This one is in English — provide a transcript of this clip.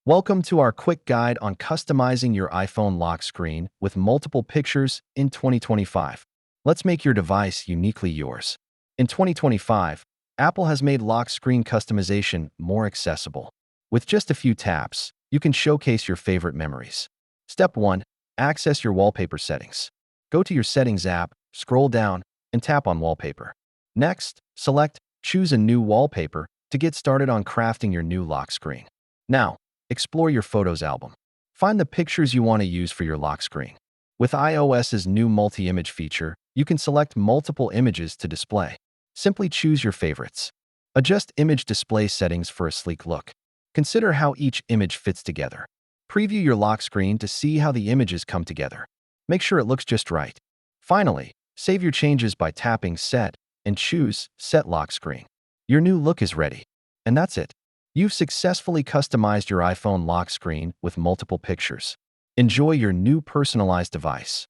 Welcome to our quick guide on customizing your iPhone lock screen with multiple pictures in 2025. Let's make your device uniquely yours. In 2025, Apple has made lock screen customization more accessible. With just a few taps, you can showcase your favorite memories. Step 1. Access your wallpaper settings. Go to your Settings app, scroll down, and tap on Wallpaper. Next, Choose a new wallpaper to get started on crafting your new lock screen. Now, explore your Photos album. Find the pictures you want to use for your lock screen. With iOS's new multi-image feature, you can select multiple images to display. Simply choose your favorites. Adjust image display settings for a sleek look. Consider how each image fits together. Preview your lock screen to see how the images come together. Make sure it looks just right. Finally, save your changes by tapping Set and choose Set Lock Screen. Your new look is ready. And that's it. You've successfully customized your iPhone lock screen with multiple pictures. Enjoy your new personalized device.